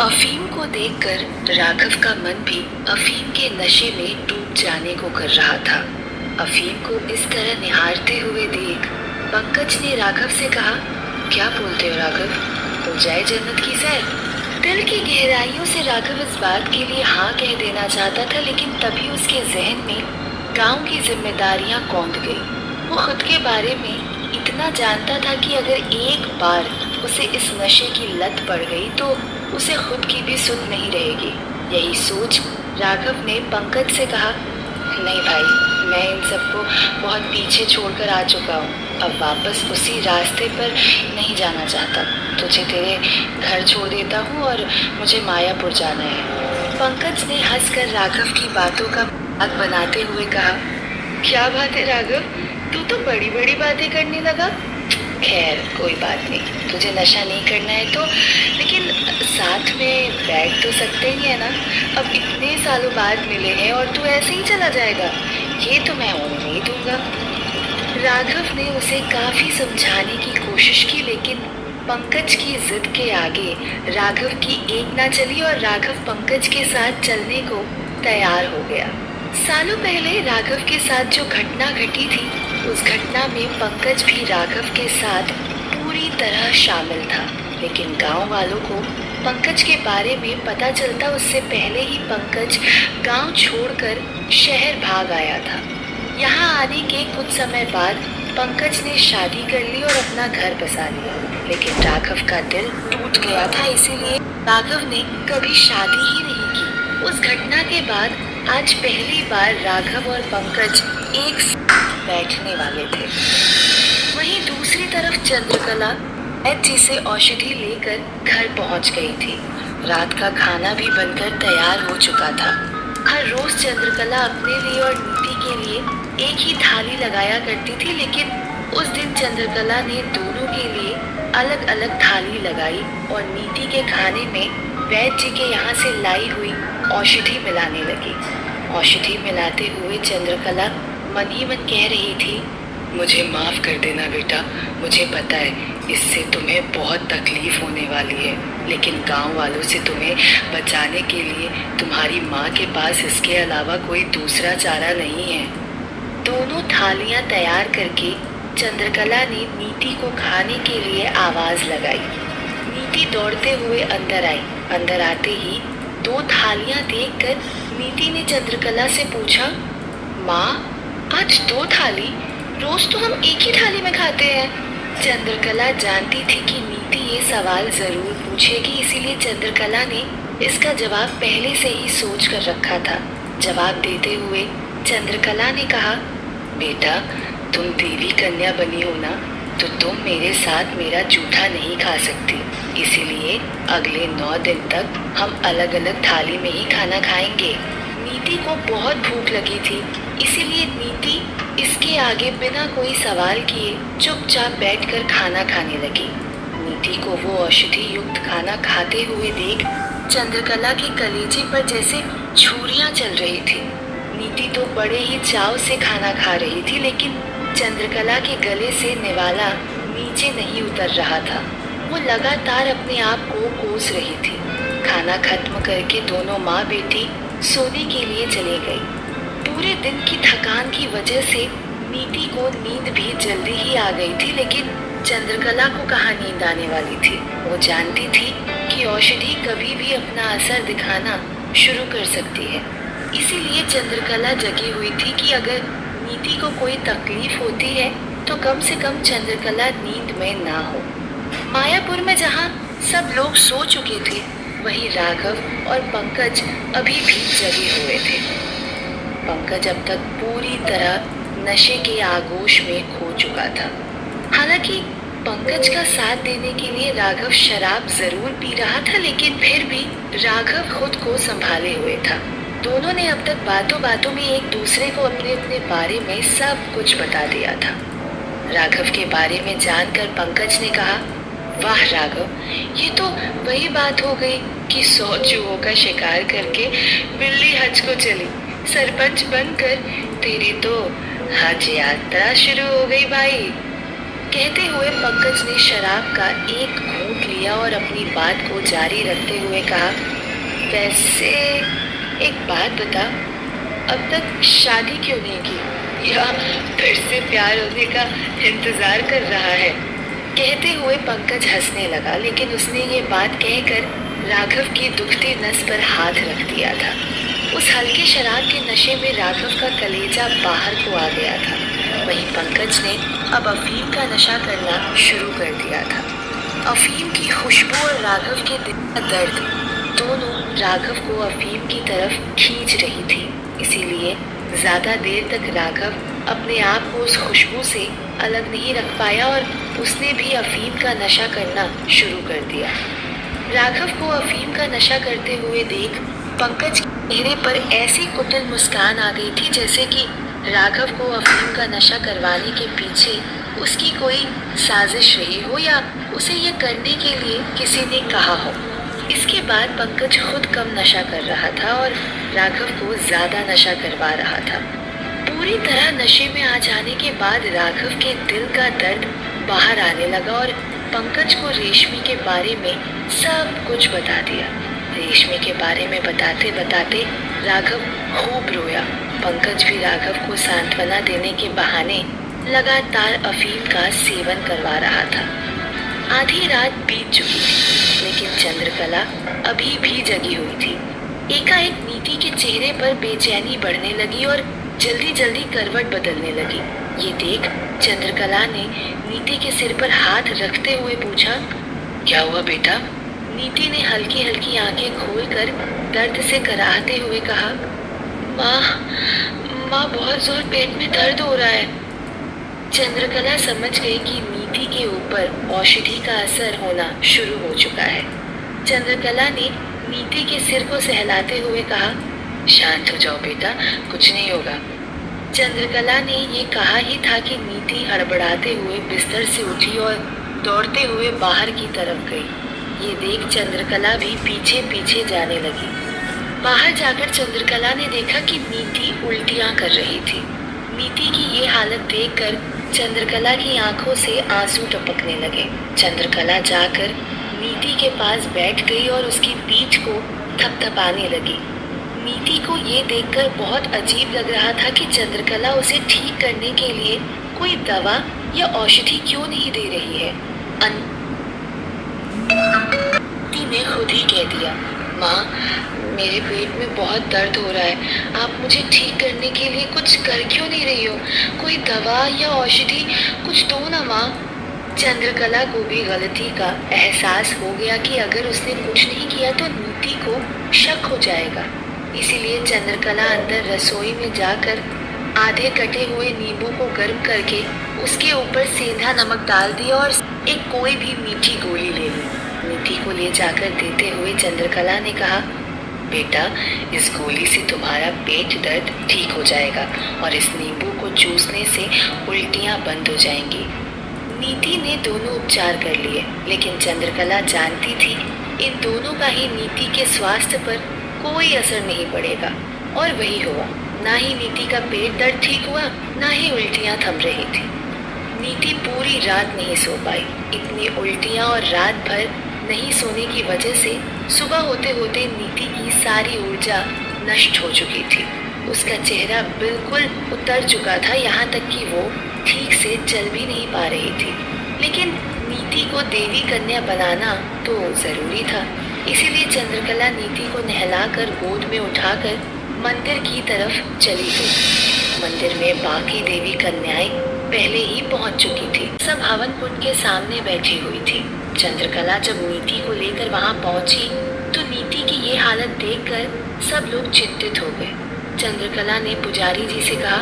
अफीम को देखकर राघव का मन भी अफीम के नशे में डूब जाने को कर रहा था। अफीम को इस तरह निहारते हुए देख पंकज ने राघव से कहा, क्या बोलते हो राघव, हो जाए जन्नत की सैर। दिल की गहराइयों से राघव इस बात के लिए हाँ कह देना चाहता था, लेकिन तभी उसके जहन में गांव की जिम्मेदारियां कौंध गई। वो खुद के बारे में इतना जानता था कि अगर एक बार उसे इस नशे की लत पड़ गई तो उसे खुद की भी सुध नहीं रहेगी। यही सोच राघव ने पंकज से कहा, नहीं भाई, मैं इन सबको बहुत पीछे छोड़कर आ चुका हूँ। अब वापस उसी रास्ते पर नहीं जाना चाहता। तुझे तेरे घर छोड़ देता हूँ और मुझे मायापुर जाना है। पंकज ने हंसकर राघव की बातों का मजाक बनाते हुए कहा, क्या बात है राघव, तू तो बड़ी बड़ी बातें करने लगा। खैर कोई बात नहीं, तुझे नशा नहीं करना है तो, लेकिन साथ में बैठ तो सकते ही है ना। अब इतने सालों बाद मिले हैं और तू ऐसे ही चला जाएगा, ये तो मैं होने नहीं दूंगा। राघव ने उसे काफी समझाने की कोशिश की, लेकिन पंकज की जिद के आगे राघव की एक ना चली और राघव पंकज के साथ चलने को तैयार हो गया। सालों पहले राघव के साथ जो घटना घटी थी, उस घटना में पंकज भी राघव के साथ पूरी तरह शामिल था, लेकिन गांव वालों को पंकज के बारे में पता चलता उससे पहले ही पंकज गांव छोड़कर शहर भाग आया था। यहाँ आने के कुछ समय बाद पंकज ने शादी कर ली और अपना घर बसा लिया, लेकिन राघव का दिल टूट गया था, इसीलिए राघव ने कभी शादी ही नहीं की। उस घटना के बाद आज पहली बार राघव और पंकज एक साथ बैठने वाले थे। वहीं दूसरी तरफ चंद्रकला वैद्य से औषधि लेकर घर पहुंच गई थी। रात का खाना भी बनकर तैयार हो चुका था। हर रोज चंद्रकला अपने लिए और नीति के लिए एक ही थाली लगाया करती थी, लेकिन उस दिन चंद्रकला ने दोनों के लिए अलग अलग थाली लगाई और नीति के खाने में वैद्य के यहाँ से लाई हुई औषधि मिलाने लगी। औषधि मिलाते हुए चंद्रकला मन ही मन कह रही थी, मुझे माफ कर देना बेटा, मुझे पता है इससे तुम्हें बहुत तकलीफ होने वाली है, लेकिन गांव वालों से तुम्हें बचाने के लिए तुम्हारी माँ के पास इसके अलावा कोई दूसरा चारा नहीं है। दोनों थालियां तैयार करके चंद्रकला ने नीति को खाने के लिए आवाज लगाई। नीति दौड़ते हुए अंदर आई। अंदर आते ही दो थालियां देखकर नीति ने चंद्रकला से पूछा, माँ आज दो थाली? रोज तो हम एक ही थाली में खाते हैं। चंद्रकला जानती थी कि नीति ये सवाल जरूर पूछेगी, इसीलिए चंद्रकला ने इसका जवाब पहले से ही सोच कर रखा था। जवाब देते हुए चंद्रकला ने कहा, बेटा तुम देवी कन्या बनी हो ना, तो तुम मेरे साथ मेरा जूठा नहीं खा सकती, इसीलिए अगले 9 दिन तक हम अलग अलग थाली में ही खाना खाएंगे। नीति को बहुत भूख लगी थी, इसीलिए नीति इसके आगे बिना कोई सवाल किए चुपचाप बैठकर खाना खाने लगी। नीति को वो औषधि युक्त खाना खाते हुए देख चंद्रकला के कलेजे पर जैसे छुरियां चल रही थी। नीति तो बड़े ही चाव से खाना खा रही थी, लेकिन चंद्रकला के गले से निवाला नीचे नहीं उतर रहा था। वो लगातार अपने आप को कोस रही थी। खाना खत्म करके दोनों माँ बेटी सोने के लिए चले गई। पूरे दिन की थकान की वजह से नीति को नींद भी जल्दी ही आ गई थी, लेकिन चंद्रकला को कहाँ नींद आने वाली थी। वो जानती थी कि औषधि कभी भी अपना असर दिखाना शुरू कर सकती है, इसीलिए चंद्रकला जगी हुई थी कि अगर नीति को कोई तकलीफ होती है तो कम से कम चंद्रकला नींद में ना हो। मायापुर में जहाँ सब लोग सो चुके थे, वहीं राघव और पंकज अभी भी जगे हुए थे। पंकज अब तक पूरी तरह नशे के आगोश में खो चुका था। हालांकि पंकज का साथ देने के लिए राघव शराब जरूर पी रहा था, लेकिन फिर भी राघव खुद को संभाले हुए था। दोनों ने अब तक बातों बातों में एक दूसरे को अपने अपने बारे में सब कुछ बता दिया था। राघव के बारे में जानकर पंकज ने कहा, वाह राघव, ये तो वही बात हो गई कि 100 जुओं का शिकार करके बिल्ली हज को चली। सरपंच बनकर तेरी तो हज यात्रा शुरू हो गई भाई। कहते हुए पंकज ने शराब का एक घूंट लिया और अपनी बात को जारी रखते हुए कहा, वैसे एक बात बता, अब तक शादी क्यों नहीं की, या फिर से प्यार होने का इंतजार कर रहा है? कहते हुए पंकज हंसने लगा, लेकिन उसने ये बात कहकर राघव की दुखती नस पर हाथ रख दिया था। उस हल्के शराब के नशे में राघव का कलेजा बाहर को आ गया था। वहीं पंकज ने अब अफीम का नशा करना शुरू कर दिया था। अफीम की खुशबू और राघव के दिल का दर्द दोनों राघव को अफीम की तरफ खींच रही थी। इसीलिए ज्यादा देर तक राघव अपने आप को उस खुशबू से अलग नहीं रख पाया और उसने भी अफीम का नशा करना शुरू कर दिया। राघव को अफीम का नशा करते हुए देख पंकज के चेहरे पर ऐसी कुटिल मुस्कान आ गई थी जैसे कि राघव को अफीम का नशा करवाने के पीछे उसकी कोई साजिश रही हो या उसे ये करने के लिए किसी ने कहा हो। इसके बाद पंकज खुद कम नशा कर रहा था और राघव को ज्यादा नशा करवा रहा था। पूरी तरह नशे में आ जाने के बाद राघव के दिल का दर्द बाहर आने लगा और पंकज को रेशमी के बारे में सब कुछ बता दिया। रेशमी के बारे में बताते बताते राघव खूब रोया। पंकज भी राघव को सांत्वना देने के बहाने लगातार अफीम का सेवन करवा रहा था। आधी रात बीत चुकी थी, लेकिन चंद्रकला अभी भी जगी हुई थी। एकाएक नीति के चेहरे पर बेचैनी बढ़ने लगी और जल्दी जल्दी करवट बदलने लगी। ये देख चंद्रकला ने नीति के सिर पर हाथ रखते हुए पूछा, क्या हुआ बेटा? नीति ने हल्की हल्की आंखें खोलकर दर्द से कराहते हुए कहा, माँ बहुत जोर पेट में दर्द हो रहा है। चंद्रकला समझ गई कि नीति के ऊपर औषधि का असर होना शुरू हो चुका है। चंद्रकला ने नीति के सिर को सहलाते हुए कहा, शांत हो जाओ बेटा, कुछ नहीं होगा। चंद्रकला ने ये कहा ही था कि नीति हड़बड़ाते हुए बिस्तर से उठी और दौड़ते हुए बाहर की तरफ गई। ये देख चंद्रकला भी पीछे पीछे जाने लगी। बाहर जाकर चंद्रकला ने देखा कि नीति उल्टियां कर रही थी। नीति की ये हालत देखकर चंद्रकला की आंखों से आंसू टपकने लगे। चंद्रकला जाकर नीति के पास बैठ गई और उसकी पीठ को थपथपाने लगी। नीति को ये देखकर बहुत अजीब लग रहा था कि चंद्रकला उसे ठीक करने के लिए कोई दवा या औषधि क्यों नहीं दे रही है। नीति ने खुद ही कह दिया, माँ मेरे पेट में बहुत दर्द हो रहा है, आप मुझे ठीक करने के लिए कुछ कर क्यों नहीं रही हो? कोई दवा या औषधि कुछ दो ना माँ। चंद्रकला को भी गलती का एहसास हो गया कि अगर उसने कुछ नहीं किया तो नीति को शक हो जाएगा। इसीलिए चंद्रकला अंदर रसोई में जाकर आधे कटे हुए नींबू को गर्म करके उसके ऊपर सेंधा नमक डाल दिया और एक कोई भी मीठी गोली ले ली। नीति को ले जाकर देते हुए चंद्रकला ने कहा, बेटा इस गोली से तुम्हारा पेट दर्द ठीक हो जाएगा और इस नींबू को चूसने से उल्टियां बंद हो जाएंगी। नीति ने दोनों उपचार कर लिए, लेकिन चंद्रकला जानती थी इन दोनों का ही नीति के स्वास्थ्य पर कोई असर नहीं पड़ेगा। और वही हुआ। ना ही नीति का पेट दर्द ठीक हुआ, ना ही उल्टियां थम रही थी। नीति पूरी रात नहीं सो पाई। इतनी उल्टियां और रात भर नहीं सोने की वजह से सुबह होते होते नीति की सारी ऊर्जा नष्ट हो चुकी थी। उसका चेहरा बिल्कुल उतर चुका था, यहाँ तक कि वो ठीक से चल भी नहीं पा रही थी। लेकिन नीति को देवी कन्या बनाना तो जरूरी था। इसीलिए चंद्रकला नीति को नहलाकर गोद में उठाकर मंदिर की तरफ चली गई। मंदिर में बाकी देवी कन्याएं पहले ही पहुंच चुकी थी। सब हवन कुंड के सामने बैठी हुई थी। चंद्रकला जब नीति को लेकर वहां पहुंची तो नीति की ये हालत देखकर सब लोग चिंतित हो गए। चंद्रकला ने पुजारी जी से कहा,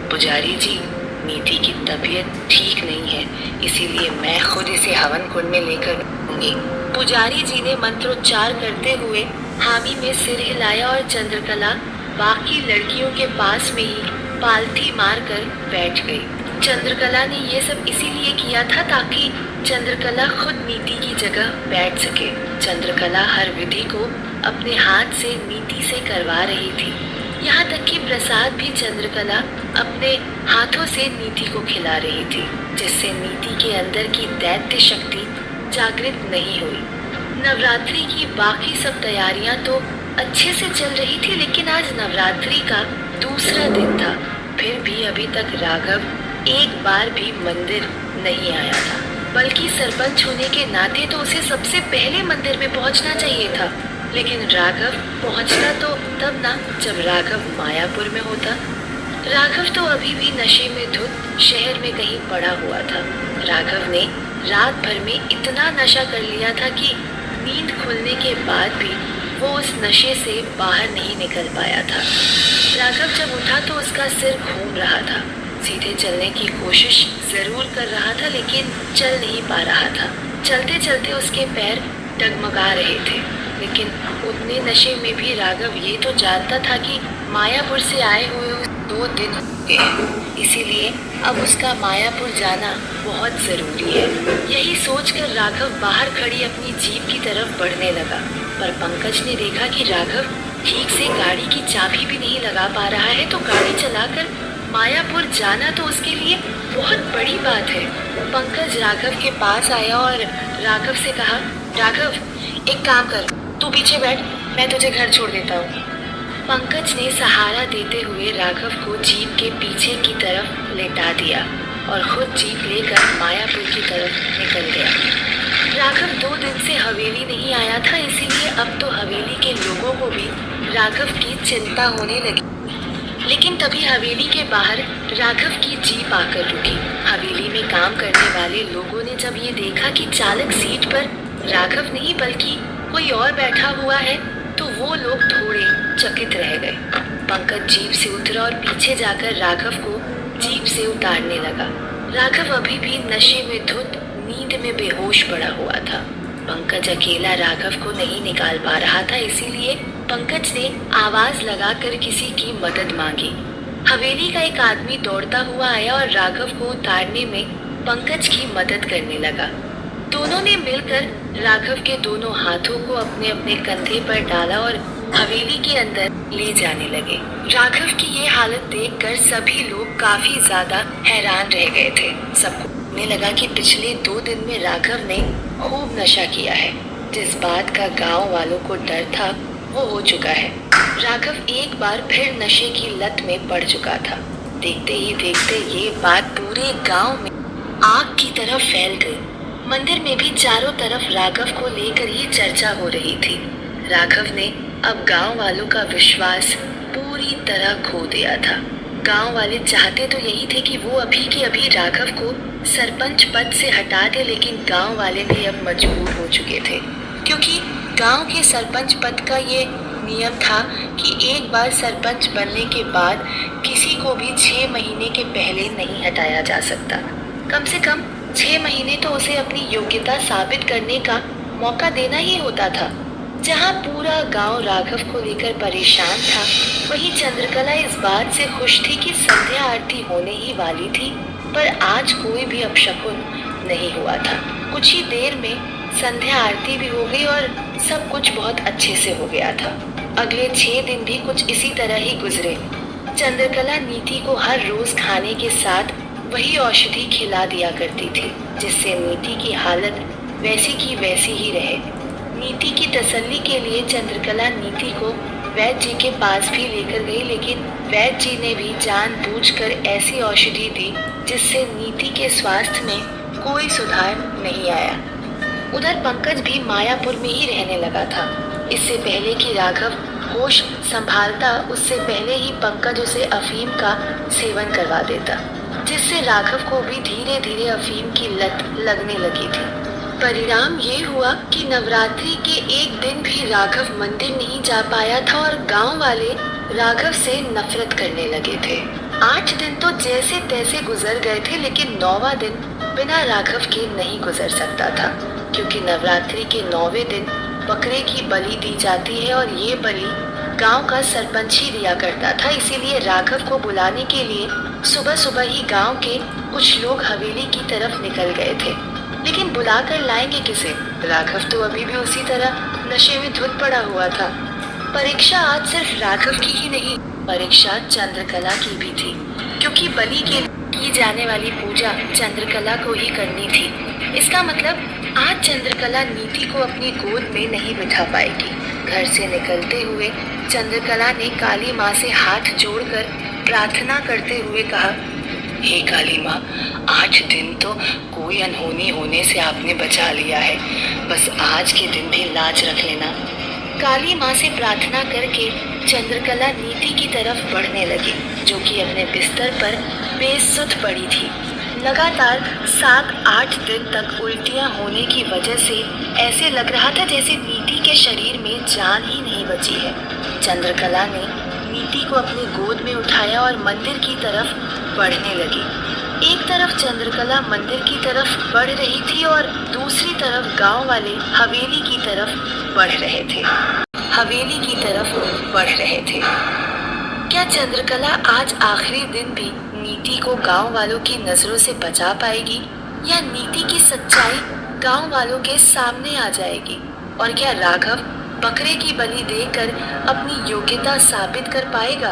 पुजारी जी नीति की तबीयत ठीक नहीं है, इसीलिए मैं खुद इसे हवन कुंड में लेकर आऊंगी। पुजारी जी ने मंत्रोच्चार करते हुए हामी में सिर हिलाया और चंद्रकला बाकी लड़कियों के पास में ही पालथी मारकर बैठ गई। चंद्रकला ने ये सब इसीलिए किया था ताकि चंद्रकला खुद नीति की जगह बैठ सके। चंद्रकला हर विधि को अपने हाथ से नीति से करवा रही थी। यहाँ तक कि प्रसाद भी चंद्रकला अपने हाथों से नीति को खिला रही थी, जिससे नीति के अंदर की दैत्य शक्ति जागृत नहीं हुई। नवरात्रि की बाकी सब तैयारियां तो अच्छे से चल रही थी, लेकिन आज नवरात्रि का दूसरा दिन था। फिर भी अभी तक राघव एक बार भी मंदिर नहीं आया था, बल्कि सरपंच होने के नाते तो उसे सबसे पहले मंदिर में पहुंचना चाहिए था। लेकिन राघव पहुंचता तो तब ना जब राघव मायापुर में होता। राघव तो अभी भी नशे में धुत शहर में कहीं पड़ा हुआ था। राघव ने रात भर में इतना नशा कर लिया था कि नींद खुलने के बाद भी वो उस नशे से बाहर नहीं निकल पाया था। राघव जब उठा तो उसका सिर घूम रहा था। सीधे चलने की कोशिश जरूर कर रहा था, लेकिन चल नहीं पा रहा था। चलते चलते उसके पैर डगमगा रहे थे, लेकिन उतने नशे में भी राघव ये तो जानता था कि मायापुर से आए हुए 2 दिन हो गए हैं, इसीलिए अब उसका मायापुर जाना बहुत जरूरी है। यही सोचकर राघव बाहर खड़ी अपनी जीप की तरफ बढ़ने लगा, पर पंकज ने देखा कि राघव ठीक से गाड़ी की चाबी भी नहीं लगा पा रहा है, तो गाड़ी चलाकर मायापुर जाना तो उसके लिए बहुत बड़ी बात है। पंकज राघव के पास आया और राघव से कहा, राघव एक काम कर, तू पीछे बैठ, मैं तुझे घर छोड़ देता हूँ। पंकज ने सहारा देते हुए राघव को जीप के पीछे की तरफ लेटा दिया और खुद जीप लेकर मायापुर की तरफ निकल गया। राघव 2 दिन से हवेली नहीं आया था, इसीलिए अब तो हवेली के लोगों को भी राघव की चिंता होने लगी। लेकिन तभी हवेली के बाहर राघव की जीप आकर रुकी। हवेली में काम करने वाले लोगों ने जब ये देखा कि चालक सीट पर राघव नहीं बल्कि कोई और बैठा हुआ है, तो वो लोग थोड़े चकित रह गए। पंकज जीप से उतरा और पीछे जाकर राघव को जीप से उतारने लगा। राघव अभी भी नशे में धुत नींद में बेहोश पड़ा हुआ था। पंकज अकेला राघव को नहीं निकाल पा रहा था, इसीलिए पंकज ने आवाज लगाकर किसी की मदद मांगी। हवेली का एक आदमी दौड़ता हुआ आया और राघव को उतारने में पंकज की मदद करने लगा। दोनों ने मिलकर राघव के दोनों हाथों को अपने अपने कंधे पर डाला और हवेली के अंदर ले जाने लगे। राघव की ये हालत देखकर सभी लोग काफी ज्यादा हैरान रह गए थे। सबको लगने लगा कि पिछले 2 दिन में राघव ने खूब नशा किया है। जिस बात का गांव वालों को डर था वो हो चुका है। राघव एक बार फिर नशे की लत में पड़ चुका था। देखते ही देखते ये बात पूरे गांव में आग की तरह फैल गई। मंदिर में भी चारों तरफ राघव को लेकर ही चर्चा हो रही थी। राघव ने अब गांव वालों का विश्वास पूरी तरह खो दिया था। गांव वाले चाहते तो यही थे कि वो अभी के अभी राघव को सरपंच पद से हटा दे, लेकिन गांव वाले भी अब मजबूर हो चुके थे, क्योंकि गांव के सरपंच पद का ये नियम था कि एक बार सरपंच बनने के बाद किसी को भी 6 महीने के पहले नहीं हटाया जा सकता। कम से कम 6 महीने तो उसे अपनी योग्यता साबित करने का मौका देना ही होता था। जहां पूरा गांव राघव को लेकर परेशान था, वहीं चंद्रकला इस बात से खुश थी कि संध्या आरती होने ही वाली थी, पर आज कोई भी अपशकुन नहीं हुआ था। कुछ ही देर में संध्या आरती भी हो गई और सब कुछ बहुत अच्छे से हो गया था। अगले 6 दिन भी कुछ इसी तरह ही गुजरे। चंद्रकला नीति को हर रोज खाने के साथ वही औषधि खिला दिया करती थी, जिससे नीति की हालत वैसी की वैसी ही रहे। नीति की तसल्ली के लिए चंद्रकला नीति को वैद्य जी के पास भी लेकर गई, लेकिन वैद्य जी ने भी जानबूझकर ऐसी औषधि दी जिससे नीति के स्वास्थ्य में कोई सुधार नहीं आया। उधर पंकज भी मायापुर में ही रहने लगा था। इससे पहले कि राघव होश संभालता, उससे पहले ही पंकज उसे अफीम का सेवन करवा देता, जिससे राघव को भी धीरे धीरे अफीम की लत लगने लगी थी। परिणाम ये हुआ कि नवरात्रि के एक दिन भी राघव मंदिर नहीं जा पाया था और गांव वाले राघव से नफरत करने लगे थे। 8 दिन तो जैसे तैसे गुजर गए थे, लेकिन 9वां दिन बिना राघव के नहीं गुजर सकता था, क्योंकि नवरात्रि के 9वें दिन बकरे की बलि दी जाती है और ये बलि गांव का सरपंच ही दिया करता था। इसीलिए राघव को बुलाने के लिए सुबह सुबह ही गांव के कुछ लोग हवेली की तरफ निकल गए थे, लेकिन बुलाकर लाएंगे किसे? राघव तो अभी भी उसी तरह नशे में धुत पड़ा हुआ था। परीक्षा आज सिर्फ राघव की ही नहीं परीक्षा चंद्रकला की भी थी, क्योंकि बलि के की जाने वाली पूजा चंद्रकला को ही करनी थी। इसका मतलब आज चंद्रकला नीति को अपनी गोद में नहीं बिठा पाएगी। घर से निकलते हुए चंद्रकला ने काली माँ से हाथ जोड़कर प्रार्थना करते हुए कहा, हे काली माँ, 8 दिन तो कोई अनहोनी होने से आपने बचा लिया है, बस आज के दिन भी लाज रख लेना। काली माँ से प्रार्थना करके चंद्रकला नीति की तरफ बढ़ने लगी, जो कि अपने बिस्तर पर बेसुध पड़ी थी। लगातार 7-8 दिन तक उल्टियाँ होने की वजह से ऐसे लग रहा था जैसे नीति के शरीर में जान ही नहीं बची है। चंद्रकला ने नीति को अपनी गोद में उठाया और मंदिर की तरफ बढ़ने लगी। एक तरफ चंद्रकला मंदिर की तरफ बढ़ रही थी और दूसरी तरफ गांव वाले हवेली की तरफ बढ़ रहे थे। क्या चंद्रकला आज आखिरी दिन भी नीति को गांव वालों की नजरों से बचा पाएगी, या नीति की सच्चाई गांव वालों के सामने आ जाएगी? और क्या राघव बकरे की बलि देकर अपनी योग्यता साबित कर पाएगा?